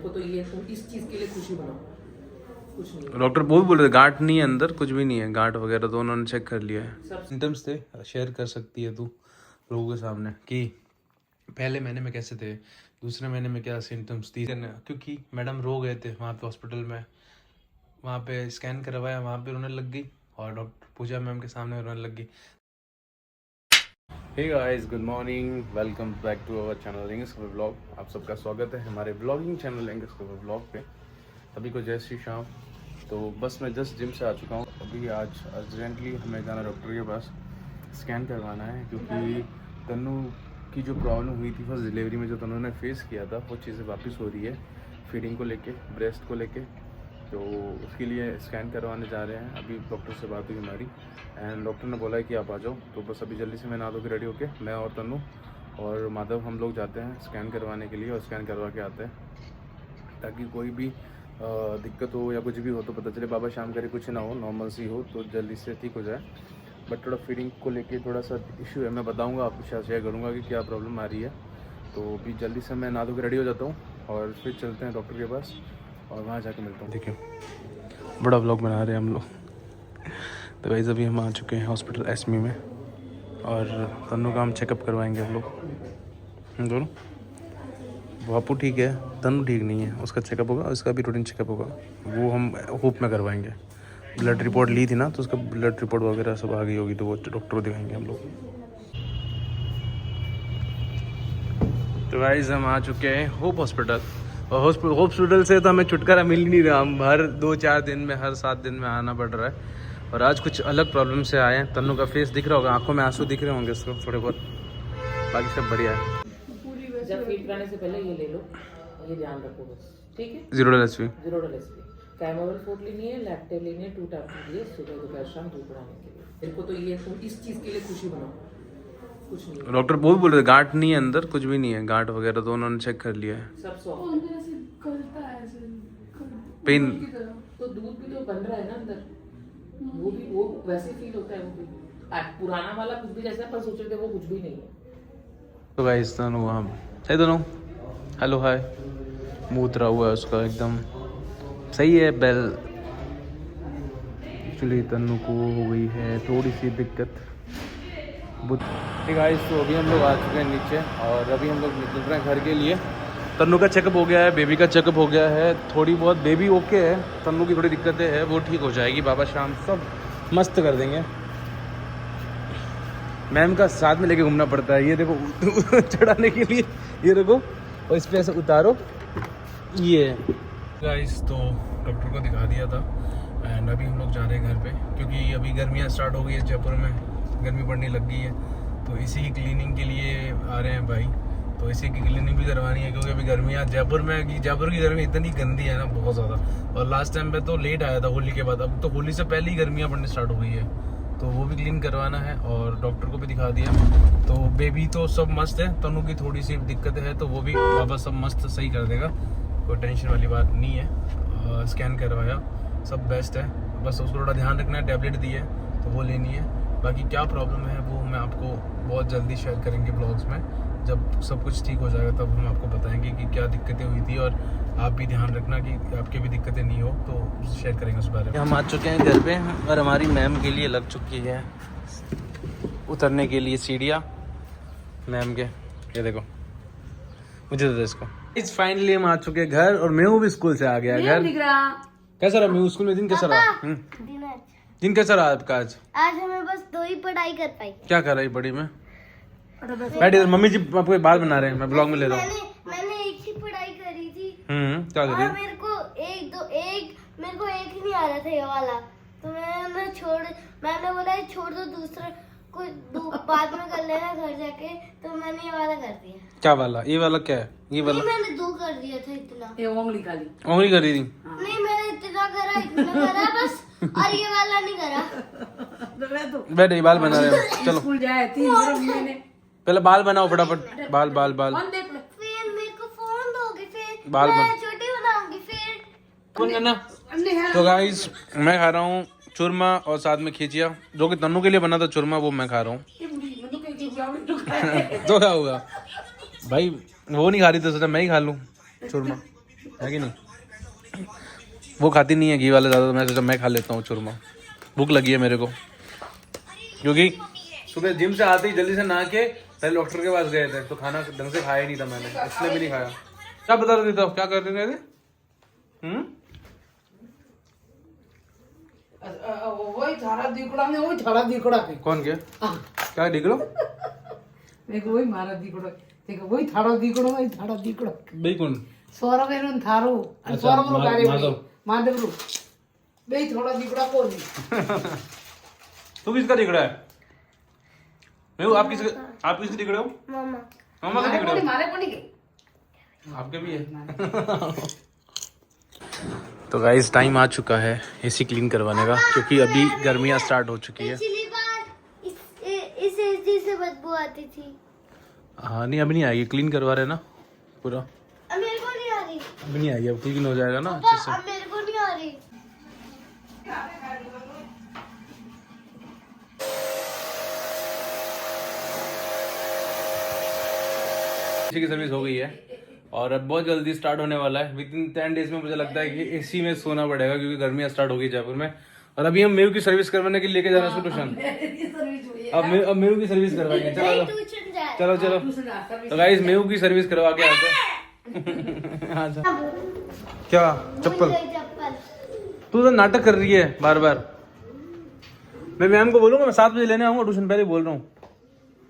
को तो ये तुम इस चीज के लिए खुशी बनाओ, कुछ नहीं। डॉक्टर बोल रहे गांठ नहीं है अंदर, कुछ भी नहीं है, गांठ वगैरह तो उन्होंने चेक कर लिया है। सब सिम्टम्स थे, शेयर कर सकती है तू लोगों के सामने कि पहले महीने में कैसे थे, दूसरे महीने में क्या सिम्टम्स थी। क्योंकि मैडम रो गए थे वहाँ पे हॉस्पिटल में, वहाँ पे स्कैन करवाया, वहाँ पे रोने लग गई और डॉक्टर पूजा मैम के सामने रोने लग गई। Hey guys, good morning, welcome back to our channel English cover blog. आप सबका स्वागत है हमारे blogging channel English cover blog पे। सभी को जय श्री शाम। तो बस मैं जस्ट जिम से आ चुका हूँ अभी। आज अर्जेंटली हमें जाना डॉक्टर के पास, स्कैन करवाना है, क्योंकि तन्नू की जो प्रॉब्लम हुई थी फर्स्ट डिलीवरी में, जो तन्नू ने फेस किया था, वो चीज़ें वापस हो रही है फीडिंग को लेके, ब्रेस्ट को लेके। तो उसके लिए स्कैन करवाने जा रहे हैं। अभी डॉक्टर से बात हुई हमारी एंड डॉक्टर ने बोला है कि आप आ जाओ। तो बस अभी जल्दी से मैं नहा धो के रेडी होके मैं और तन्नू और माधव हम लोग जाते हैं स्कैन करवाने के लिए, और स्कैन करवा के आते हैं ताकि कोई भी दिक्कत हो या कुछ भी हो तो पता चले। बाबा शाम करे कुछ ना हो, नॉर्मल सी हो तो जल्दी से ठीक हो जाए। बट थोड़ा फीडिंग को लेके थोड़ा सा इशू है, मैं बताऊँगा आपके साथ, शेयर करूँगा कि क्या प्रॉब्लम आ रही है। तो अभी जल्दी से मैं नहा धो के रेडी हो जाता हूँ और फिर चलते हैं डॉक्टर के पास और वहाँ जाके मिलता हूँ। ठीक है, बड़ा व्लॉग बना रहे हैं हम लोग। तो गाइस अभी हम आ चुके हैं हॉस्पिटल एसमी में और तन्नू का हम चेकअप करवाएंगे हम लोग, हम दोनों। बापू ठीक है, तन्नू ठीक नहीं है, उसका चेकअप होगा, उसका भी रूटीन चेकअप होगा, वो हम होप में करवाएंगे। ब्लड रिपोर्ट ली थी ना, तो उसका ब्लड रिपोर्ट वगैरह सब आ गई होगी, तो वो डॉक्टर को दिखाएंगे हम लोग। तो गाइस हम आ चुके हैं होप हॉस्पिटल, और होप हॉस्पिटल से तो हमें छुटकारा मिल ही नहीं रहा। हम हर 2-4 दिन में, हर 7 दिन में आना पड़ रहा है। और आज कुछ अलग प्रॉब्लम से आए हैं। तन्नू का फेस दिख रहा होगा, आंखों में आंसू दिख रहे होंगे इसको थोड़े बहुत, बाकी सब बढ़िया है। जब फीड कराने से पहले ये ले लो, ये ध्यान रखो बस, ठीक है। जीरो LSV कैमोवेल फोर्ट लेनी है, लैक्टेल लेनी है, 2 टाइम लिए सुबह दोपहर शाम दूध बढ़ाने के लिए। मेरे को तो ये तुम इस चीज के लिए खुशी बनाओ, कुछ नहीं। डॉक्टर बोल रहे गांठ नहीं है अंदर, कुछ भी नहीं है, गांठ वगैरह तो उन्होंने चेक कर लिया है। सब सॉफ्ट पेन तो दूध भी तो बन रहा है ना अंदर, वो भी वो वैसे फील होता है। वो भी पुराना वाला कुछ भी जैसा पर सोच रहे थे वो कुछ भी नहीं है। तो गाइस तन्नू वहाँ है, दोनों हेलो हाय, मुँह उतरा हुआ है उसका एकदम सही है। बेल एक्चुअली तन्नू को हो गई है थोड़ी सी दिक्कत। गाइस तो अभी हम लोग आ चुके हैं नीचे और अभी हम लोग निकल रहे हैं घर के लिए। तन्नू का चेकअप हो गया है, बेबी का चेकअप हो गया है, थोड़ी बहुत बेबी ओके है, तन्नू की थोड़ी दिक्कतें हैं, वो ठीक हो जाएगी। बाबा शाम सब मस्त कर देंगे। मैम का साथ में लेके घूमना पड़ता है, ये देखो चढ़ाने के लिए, ये देखो, और इस पे ऐसे उतारो। ये गाइस तो डॉक्टर को दिखा दिया था एंड अभी हम लोग जा रहे हैं घर पे, क्योंकि अभी गर्मियाँ स्टार्ट हो गई है, जयपुर में गर्मी पड़ने लग गई है। तो इसी की क्लीनिंग के लिए आ रहे हैं भाई, तो इसी की क्लीनिंग भी करवानी है, क्योंकि अभी गर्मियाँ जयपुर में, जयपुर की गर्मी इतनी गंदी है ना, बहुत ज़्यादा। और लास्ट टाइम पे तो लेट आया था होली के बाद, अब तो होली से पहले ही गर्मियाँ पड़ने स्टार्ट हो गई है, तो वो भी क्लीन करवाना है। और डॉक्टर को भी दिखा दिया। तो बेबी तो सब मस्त है, तन्नू की थोड़ी सी दिक्कत है, तो वो भी बाबा सब मस्त सही कर देगा, कोई टेंशन वाली बात नहीं है। स्कैन करवाया, सब बेस्ट है, बस उसको थोड़ा ध्यान रखना है, टैबलेट दी है तो वो लेनी है। बाकी क्या प्रॉब्लम है वो मैं आपको बहुत जल्दी शेयर करेंगे ब्लॉग्स में, जब सब कुछ ठीक हो जाएगा तब हम आपको बताएंगे कि क्या दिक्कतें हुई थी। और आप भी ध्यान रखना कि आपके भी दिक्कतें नहीं हो, तो शेयर करेंगे उस बारे में। हम आ चुके हैं घर पे और हमारी मैम के लिए लग चुकी है उतरने के लिए सीढ़ियाँ मैम के, ये देखो, मुझे दे इसको। इस फाइनली हम आ चुके हैं घर और मेहू भी स्कूल से आ गया घर। कैसा रहा मेहू स्कूल में, दिन कैसा रहा? दिन कैसा रहा आपका आज? आज हमें बस 2 ही पढ़ाई कर पाई। क्या कर रही बड़ी में? बैठ इधर, मम्मी जी आपको बात बना रहे हैं, मैं ब्लॉग में ले रहा हूँ। मैंने एक ही पढ़ाई करी थी। क्या करी? मेरे को एक ही नहीं आ रहा था ये वाला, तो मैंने बोला छोड़ दो, दूसरा कोई बाद में कर लेना घर जाके, तो मैंने ये वाला कर दिया। क्या वाला? ये वाला क्या है? ये वाला मैंने 2 कर दिया था, इतना ये उंगली करी थी। नहीं, मैंने इतना करा बस, और ये वाला नहीं करा। बैठ, बाल बना रहे हैं, चलो स्कूल जाए 3 महीने पहले बाल बनाओ फटाफट, बाल बाल बाल फिर मेरे को फोन दोगे, फिर बाल मैं छोटी बनाऊंगी, फिर कौन करना। तो गाइस मैं खा रहा हूँ चूरमा और साथ में खिचिया, जो कि तन्नू के लिए बना था चूरमा, वो मैं खा रहा हूँ। तो क्या होगा भाई, वो नहीं खा रही तो सोचा मैं ही खा लूँ चूरमा। है कि नहीं? वो खाती नहीं है घी वाला ज़्यादा, तो मैं सोचा मैं खा लेता हूँ चूरमा। भूख लगी है मेरे को, क्योंकि सुबह जिम से आते ही जल्दी से नहा के पहले डॉक्टर के पास गए थे, तो खाना ढंग से खाया ही नहीं था मैंने, इसलिए भी नहीं खाया। क्या बता रहे थे, क्या कर रहे थे? वही थारा दिकड़ा में, वही थारा दिकड़ा के कौन के क्या निकलो? देखो वही मारा दिकड़ा, देखो वही थारा दिकड़ा, वही थारा दिकड़ा भाई कौन? सौरभ एरन थारो अच्छा, सौरभ रो कार्य माधव। माधव रो बे थोड़ा दिकड़ा को नहीं। तू किसका दिख रहा है? मैं आप किसके दिख रहे हो? मामा मामा का दिख रहे हो? मारे कोनी के आपके भी है। तो गाइस टाइम आ चुका है एसी क्लीन करवाने का, क्योंकि अभी गर्मियाँ स्टार्ट हो चुकी है। पिछली बार इस एसी से बदबू आती थी। हाँ नहीं, अभी नहीं आएगी, क्लीन करवा रहे हैं ना पूरा। अब मेरे को नहीं आ रही अभी नहीं आएगी, अब क्लीन हो जाएगा ना पापा, अच्छे से। अब मेरे को नहीं आ रही। एसी की सर्विस हो गई है और अब बहुत जल्दी स्टार्ट होने वाला है। विद इन 10 डेज में मुझे लगता है कि एसी में सोना पड़ेगा, क्योंकि गर्मियाँ स्टार्ट हो गई जयपुर में। और अभी हम मेरू की सर्विस करवाने के लिए लेके जा रहे हैं ट्यूशन। अब मेरू की सर्विस करवाएंगे। चलो ट्यूशन जाए। चलो चलो। तो गाइस मेरू की सर्विस करवा के आते हैं। आजा। क्या चप्पल? चप्पल तू तो नाटक कर रही है बार बार। मैं मैम को बोलूंगा, मैं 7 बजे लेने आऊंगा ट्यूशन, पहले बोल रहा हूँ।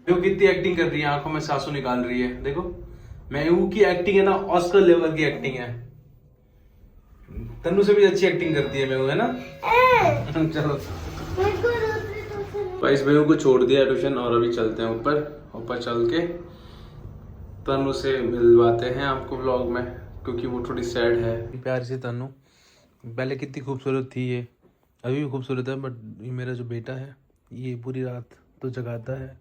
मेरू कितनी एक्टिंग कर रही है, आंखों में सासू निकाल रही है। देखो मेरू की एक्टिंग है ना, ऑस्कर लेवल की एक्टिंग है। तन्नू से भी अच्छी एक्टिंग करती है मेरू, है ना? चलो भाई, मेरू को छोड़ दिया ट्यूशन और अभी चलते हैं ऊपर चल के तन्नू से मिलवाते हैं आपको व्लॉग में, क्योंकि वो थोड़ी सैड है। प्यारी सी तन्नू पहले कितनी खूबसूरत थी, ये अभी भी खूबसूरत है, बट ये मेरा जो बेटा है ये पूरी रात तो जगाता है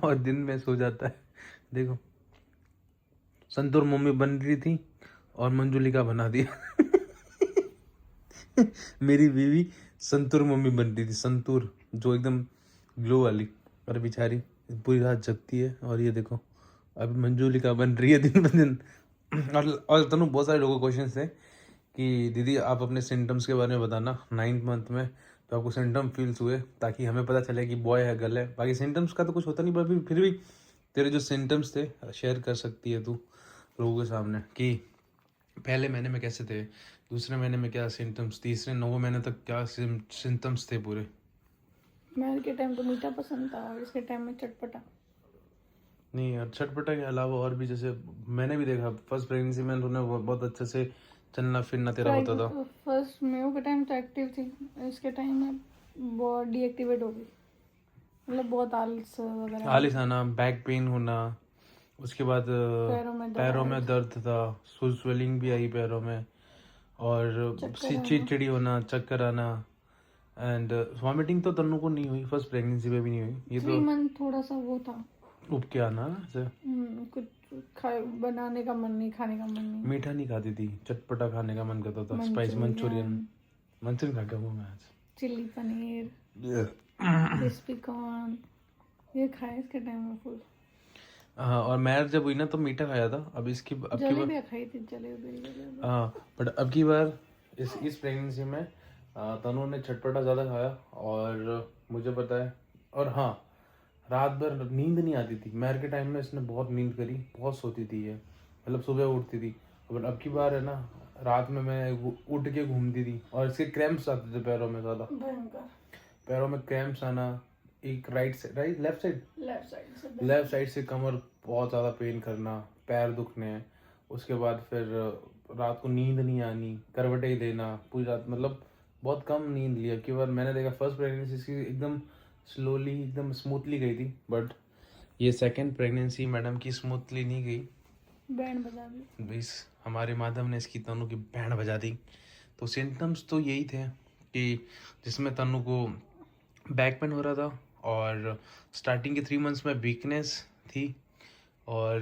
और दिन में सो जाता है। देखो संतूर मम्मी बन रही थी और मंजुलिका बना दिया। मेरी बीवी संतूर मम्मी बन रही थी, संतूर जो एकदम ग्लो वाली, और बेचारी पूरी रात जगती है। और ये देखो अभी मंजुलिका बन रही है दिन ब दिन। और तनु बहुत सारे लोगों को क्वेश्चन थे कि दीदी आप अपने सिम्टम्स के बारे में बताना 9th मंथ में, तो आपको सिम्टम फील्स हुए, ताकि हमें पता चले कि बॉय है गर्ल है। बाकी सिम्टम्स का तो कुछ होता नहीं, पर फिर भी तेरे जो सिम्टम्स थे शेयर कर सकती है तू लोगों के सामने, कि पहले महीने में कैसे थे, दूसरे महीने में क्या सिम्टम्स, तीसरे 9 महीने तक क्या सिम्टम्स थे पूरे। मैल के टाइम तो मीठा पसंद था और इसके टाइम में चटपटा। नहीं, और चटपटा के अलावा और भी, जैसे मैंने भी देखा फर्स्ट प्रेगनेंसी में तूने बहुत अच्छे से चलना फिरना तेरा होता था। फर्स्ट मेरे के टाइम तो एक्टिव थी, इसके टाइम में बहुत डीएक्टिवेट हो गई, मतलब बहुत आलस वगैरह, आलिस आना, बैक पेन होना, उसके बाद पैरों में दर्द था, स्वेलिंग भी आई पैरों में, और चिड़चिड़ी होना, चक्कर आना, एंड वॉमिटिंग तो तन्नू को नहीं हुई, फर्स्ट प्रेगनेंसी में भी नहीं हुई। ये 3 मंथ थोड़ा सा वो था, उब के आना ना, ऐसे कुछ बनाने का मन नहीं, खाने का मन नहीं, मीठा नहीं खाती थी, चटपटा खाने का मन करता था, स्पाइस मंचूरियन खा के वो मैं आज चिल्ली पनीर, क्रिस्पी कॉर्न ये खाए इसके टाइम में फुल। हाँ, और मैरिज जब हुई ना तो मीठा खाया था। अब इसकी जलेबी खाई थी, जलेबी। हाँ, बट अब की बार इस प्रेगनेंसी में तनु ने चटपटा ज़्यादा खाया, और मुझे पता है। और हाँ, रात भर नींद नहीं आती थी। मैर के टाइम में इसने बहुत नींद करी, बहुत सोती थी ये, मतलब सुबह उठती थी। बट अब की बार है ना, रात में मैं उठ के घूमती थी, और इसके क्रैम्प्स आते थे पैरों में ज़्यादा, पैरों में क्रैम्प्स आना, एक लेफ्ट साइड से कमर बहुत ज़्यादा पेन करना, पैर दुखने, उसके बाद फिर रात को नींद नहीं आनी, करवटें ही लेना पूरी रात, मतलब बहुत कम नींद लिया। कि बार मैंने देखा फर्स्ट प्रेगनेंसी इसकी एकदम स्लोली, एकदम स्मूथली गई थी, बट ये सेकंड प्रेगनेंसी मैडम की स्मूथली नहीं गई, बैंड बजा दी। इस हमारे माधव ने इसकी तनु की बैंड बजा दी। तो सिम्टम्स तो यही थे कि जिसमें तनु को बैक पेन हो रहा था, और स्टार्टिंग के 3 मंथ्स में वीकनेस थी, और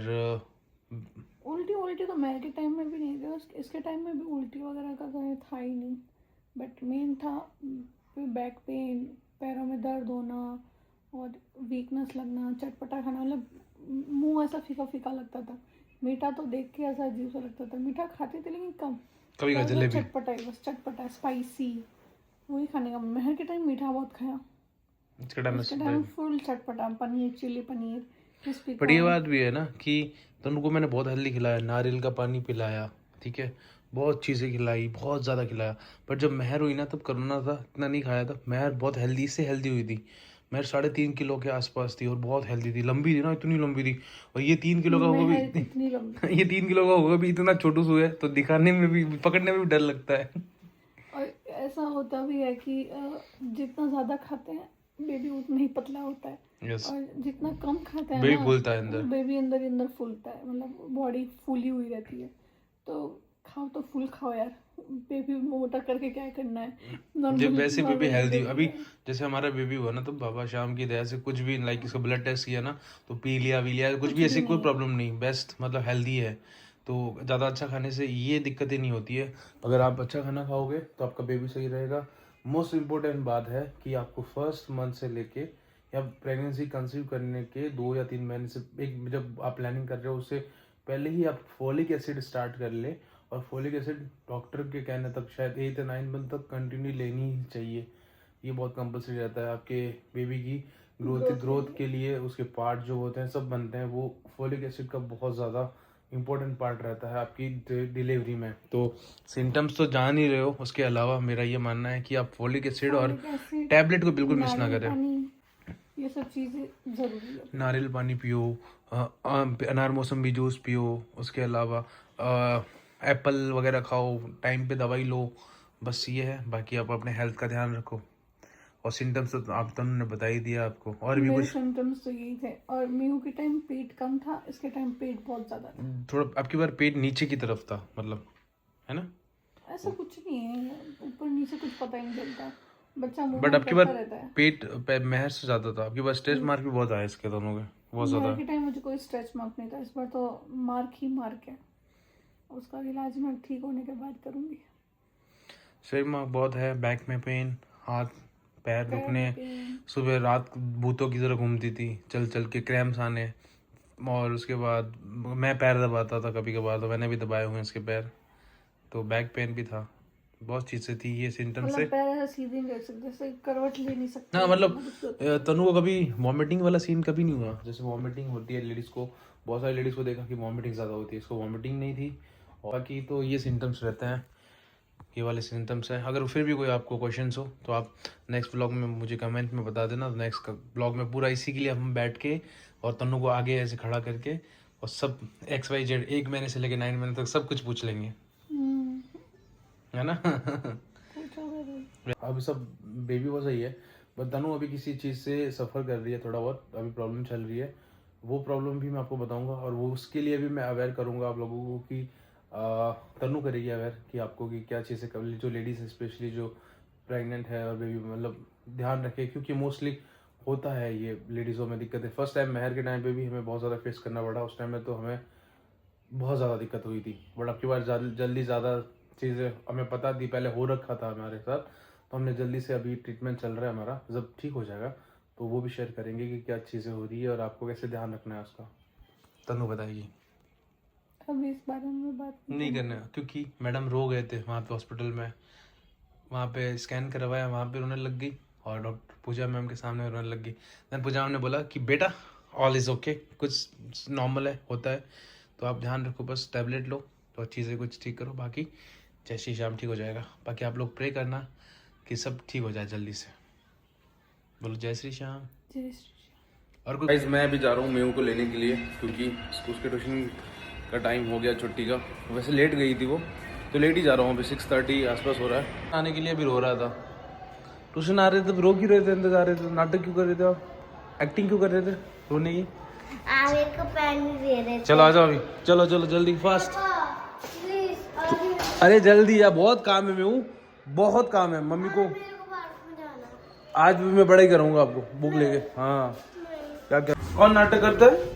उल्टी तो मेरे के टाइम में भी नहीं थी, इसके टाइम में भी उल्टी वगैरह का तो था ही नहीं, बट मेन था बैक पेन, पैरों में दर्द होना और वीकनेस लगना, चटपटा खाना, मतलब मुंह ऐसा फीका फीका लगता था। मीठा तो देख के ऐसा अजीब सा लगता था। मीठा खाते थे लेकिन कम, कभी का जलेबी चटपटा ही, बस चटपटा स्पाइसी वही खाने का। महर के टाइम मीठा बहुत खाया, इसके टाइम इसके टाइम फुल चटपटा, paneer, chilli paneer, crispy. But ये बात भी है ना कि तनु को मैंने बहुत हेल्दी खिलाया, नारियल का पानी पिलाया, ठीक है, बहुत चीज़ें खिलाई, बहुत ज़्यादा खिलाया। पर जब महर हुई ना तब कोरोना था, इतना नहीं खाया था। महर बहुत हेल्दी से हेल्दी हुई थी। महर 3.5 किलो के आसपास थी और बहुत हेल्दी थी, लंबी थी ना, इतनी लंबी थी। और ये 3 किलो का होगा भी इतनी लंबी ये 3 किलो का होगा भी इतना छोटू सू है, तो दिखाने में भी, पकड़ने में भी डर लगता है। और ऐसा होता भी है कि जितना ज्यादा खाते हैं बेबी उतना ही पतला होता है, यस, और जितना कम खाते हैं बेबी ना, फूलता है अंदर। बेबी अंदर ही अंदर फूलता है, मतलब बॉडी फूली हुई रहती है। तो खाओ तो फुल खाओ यार, बेबी मोटा करके क्या करना है। जब वैसे बेबी हेल्दी, अभी जैसे हमारा बेबी हुआ ना तो बाबा शाम की दया से कुछ भी लाइक इसका ब्लड टेस्ट किया ना तो पी लिया कुछ भी, ऐसी कोई प्रॉब्लम नहीं, बेस्ट मतलब हेल्दी है। तो ज़्यादा अच्छा खाने से ये दिक्कतें नहीं होती है। अगर आप अच्छा खाना खाओगे तो आपका बेबी सही रहेगा। मोस्ट इम्पोर्टेंट बात है कि आपको फर्स्ट मंथ से लेके या प्रेगनेंसी कंसीव करने के 2 या 3 महीने से, एक जब आप प्लानिंग कर रहे हो उससे पहले ही आप फोलिक एसिड स्टार्ट कर ले। और फोलिक एसिड डॉक्टर के कहने तक शायद 8 या 9 मंथ तक कंटिन्यू लेनी ही चाहिए। ये बहुत कंपलसरी रहता है आपके बेबी की ग्रोथ के लिए। उसके पार्ट जो होते हैं सब बनते हैं, वो फोलिक एसिड का बहुत ज़्यादा इंपॉर्टेंट पार्ट रहता है आपकी डिलीवरी में। तो सिम्टम्स तो जान ही रहे हो, उसके अलावा मेरा ये मानना है कि आप फोलिक एसिड और टैबलेट को बिल्कुल मिस ना करें। ये सब चीज़ें ज़रूरी है। नारियल पानी पियो, अनार मौसम्बी जूस पियो, उसके अलावा एप्पल वगैरह खाओ, टाइम पे दवाई लो, बस ये है। बाकी आप अपने हेल्थ का ध्यान रखो। और सिम्टम्स तो आप दोनों ने बता ही दिया आपको, और भी कुछ सिम्टम्स तो यही थे। और मीहू के टाइम पेट कम था, इसके टाइम पेट बहुत ज़्यादा था। थोड़ा आपकी बार पेट नीचे की तरफ था, मतलब है ना, ऐसा कुछ नहीं है, ऊपर नीचे कुछ पता ही नहीं चलता, बच्चा मुंह बट आपकी करता बार रहता है। पेट महर से ज़्यादा था। आपकी बार स्ट्रेच मार्क भी बहुत आया इसके दोनों के, बहुत ज़्यादा। मेरे के टाइम मुझे कोई स्ट्रेच मार्क नहीं था, इस बार तो मार्क ही मार्क है। उसका इलाज मैं ठीक होने के बाद करूँगी। स्ट्रेच मार्क बहुत है, बैक में पेन, हाथ पैर दुखने, सुबह रात भूतों की तरह घूमती थी, चल चल के क्रैम्स आने। और उसके बाद मैं पैर दबाता था कभी कभार, तो मैंने भी दबाए हुए हैं इसके पैर। तो बैक पेन भी था, बहुत चीज़ें थी ये सिम्टम से। पैर ऐसा सीधे नहीं रख सकते, ऐसे करवट ले नहीं सकते। हाँ मतलब तनु को कभी वॉमिटिंग वाला सीन कभी नहीं हुआ। जैसे वॉमिटिंग होती है लेडीज़ को, बहुत सारी लेडीज़ को देखा कि वॉमिटिंग ज़्यादा होती है, इसको वॉमिटिंग नहीं थी। और बाकी तो ये सिम्टम्स रहते हैं, ये वाले सिम्टम्स हैं। अगर फिर भी कोई आपको क्वेश्चंस हो तो आप नेक्स्ट ब्लॉग में मुझे कमेंट में बता देना। तो नेक्स्ट ब्लॉग में पूरा इसी के लिए हम बैठ के और तनु को आगे ऐसे खड़ा करके और सब XYZ 1 महीने से लेकर 9 महीने तक सब कुछ पूछ लेंगे, है ना। अभी सब बेबी वो सही है, बट तनु अभी किसी चीज़ से सफ़र कर रही है, थोड़ा बहुत अभी प्रॉब्लम चल रही है। वो प्रॉब्लम भी मैं आपको बताऊंगा और वो उसके लिए भी मैं अवेयर करूंगा आप लोगों को कि तनु करेगी अवेयर कि आपको कि क्या चीज़ें कर ली, जो लेडीज़ स्पेशली जो प्रेग्नेंट है और बेबी मतलब ध्यान रखे, क्योंकि मोस्टली होता है ये लेडीज़ों में दिक्कत है। फर्स्ट टाइम महर के टाइम पे भी हमें बहुत ज़्यादा फेस करना पड़ा, उस टाइम में तो हमें बहुत ज़्यादा दिक्कत हुई थी। बट अब की बार जल्दी ज़्यादा चीज़ें हमें पता थी, पहले हो रखा था हमारे साथ, तो हमने जल्दी से, अभी ट्रीटमेंट चल रहा है हमारा, जब ठीक हो जाएगा तो वो भी शेयर करेंगे कि क्या चीज़ें हो रही है और आपको कैसे ध्यान रखना है उसका। तनु बताइए। अभी इस बारे में बात नहीं करना, क्योंकि मैडम रो गए थे वहाँ पे हॉस्पिटल में, वहाँ पे स्कैन करवाया, वहाँ पे रोने लग गई और डॉक्टर पूजा मैम के सामने रोने लग गई। देन पूजा मैम ने बोला कि बेटा ऑल इज़ ओके, कुछ नॉर्मल है, होता है, तो आप ध्यान रखो, बस टैबलेट लो तो चीज़ें कुछ ठीक करो, बाकी जय श्री श्याम ठीक हो जाएगा। बाकी आप लोग प्रे करना कि सब ठीक हो जाए जल्दी से। बोलो जय श्री श्याम। जय श्री और कुछ मैं अभी जा रहा हूँ मेहू को लेने के लिए, क्योंकि उसके ट्यूशन का टाइम हो गया छुट्टी का। वैसे लेट गई थी वो, तो लेट ही जा रहा हूँ, अभी 6:30 आसपास हो रहा है आने के लिए। अभी रो रहा था, ट्यूशन आ रहे थे, रो क्यों रहे थे, अंदर जा रहे थे, नाटक क्यों कर रहे थे आप, एक्टिंग क्यों कर रहे थे रोने की। मेरे को पेन नहीं दे रहे थे। चलो आ जाओ अभी, चलो चलो जल्दी फास्ट। अरे जल्दी यार, बहुत काम है मेहू, बहुत काम है। मम्मी को आज भी मैं पढ़ाई कराऊंगा आपको बुक लेके। हाँ क्या क्या कौन नाटक करता है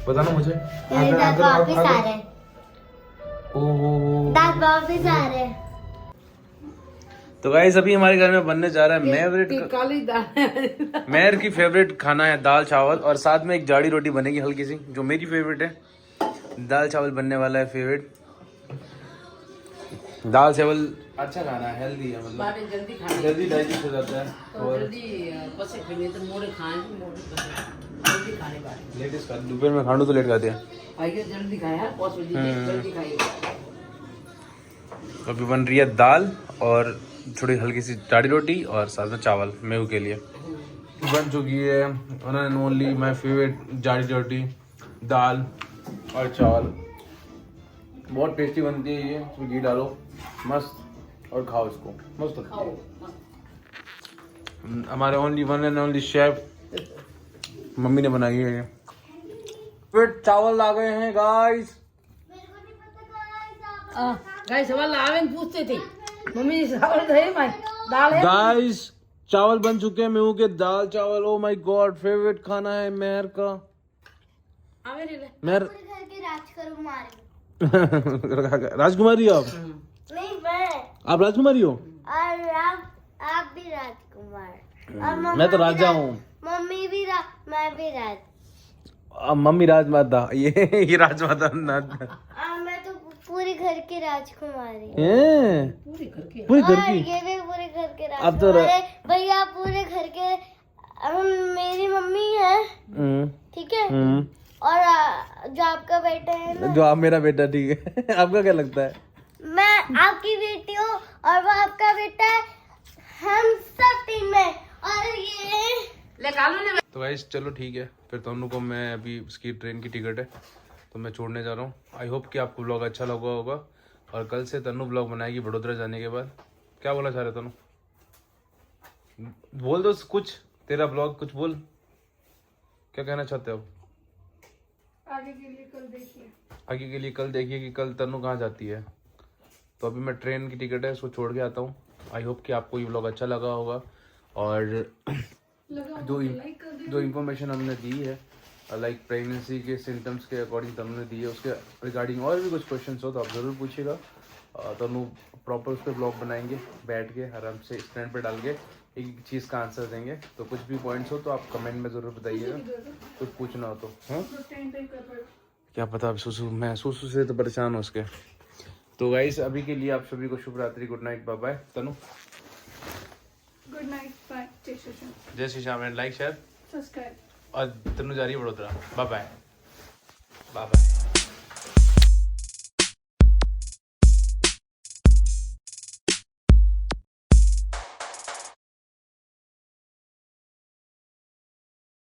पता ना मुझे। दांत वापिस आ रहे हैं। ओहो दांत वापिस आ रहे हैं। तो गाइस अभी हमारे घर में बनने जा रहा है काली दाल मेहर की फेवरेट खाना है दाल चावल, और साथ में एक जाड़ी रोटी बनेगी हल्की सी, जो मेरी फेवरेट है। दाल चावल बनने वाला है फेवरेट। दाल चावल अच्छा खाना है, हेल्दी है, मतलब जल्दी खाने जल्दी डाइजेस्ट हो जाता है तो और जल्दी पसे फिर तो मोड़े खाए जल्दी खाने वाले लेडीज का दोपहर में खाना तो लेट खाते हैं। आइए जल्दी खाए यार 5 बजे जल्दी खाइए। अभी बन रही है दाल और थोड़ी हल्की सी जाड़ी रोटी और साथ में चावल मेहू के लिए बन चुकी है। उन्होंने ओनली माई फेवरेट जाड़ी रोटी दाल और चावल, बहुत टेस्टी बनती है ये। इसमें घी डालो मस्त और खाओ इसको, मस्त लगती है। हमारे only one and only chef mummy ने बनाई है ये। फिर चावल आ गए हैं गाइस। गाइस सवाल आवे पूछते थे मम्मी जी चावल है भाई दाल है गाइस चावल बन चुके हैं मेहू के, दाल चावल। ओ माय गॉड फेवरेट खाना है मेहर का। आवे रे ले मेहर घर के राजकुमारी राजकुमारी हो आप? नहीं मैं आप राजकुमारी हो? और आप भी राजकुमार और मैं तो राजा हूँ। मम्मी भी मैं भी राज मम्मी राजमाता, ये राजमाता मैं तो पूरे घर की राजकुमारी हैं? पूरी करके पूरी घर और की? ये भी पूरे घर के अब तो राजकुमार है। भैया पूरे घर के मेरी मम्मी है ठीक है और जो आपका बेटा है ना, जो आप मेरा बेटा, ठीक है। आपका क्या लगता है? मैं आपकी बेटी हूँ और वो आपका बेटा है। हम सब टीम में और ये ले कालू ले तो गाइस चलो ठीक है, फिर दोनों को मैं अभी उसकी ट्रेन की टिकट है तो मैं छोड़ने जा रहा हूँ। आई होप कि आपको ब्लॉग अच्छा लगा होगा, और कल से तनु ब्लॉग बनाएगी बड़ोदरा जाने के बाद। क्या बोला चाह रहे तनु? बोल दो कुछ, तेरा ब्लॉग कुछ बोल, क्या कहना चाहते हो? आगे के लिए कल देखिए। आगे के लिए कल देखिए कि कल तनु कहाँ जाती है। तो अभी मैं ट्रेन की टिकट है उसको छोड़ के आता हूँ। आई होप कि आपको ये ब्लॉग अच्छा लगा होगा, और जो इन्फॉर्मेशन हमने दी है लाइक प्रेगनेंसी के सिम्टम्स के अकॉर्डिंग तनु ने दी है, उसके रिगार्डिंग और भी कुछ क्वेश्चंस हो तो आप ज़रूर पूछिएगा। तनु प्रॉपर उस पर ब्लॉग बनाएंगे, बैठ के आराम से स्टैंड पे डाल के एक चीज़ का आंसर देंगे। तो कुछ भी पॉइंट्स हो तो आप कमेंट में ज़रूर बताइएगा, कुछ पूछना हो तो। हाँ क्या पता, अब मैं सुसु से तो परेशान हूँ उसके। तो गाइस अभी के लिए आप सभी को शुभ रात्रि, good night, bye bye. Tanu good night, bye, जय Shri Shyam, and like share subscribe. और तनु जा रही है बड़ोदरा। Bye bye bye bye.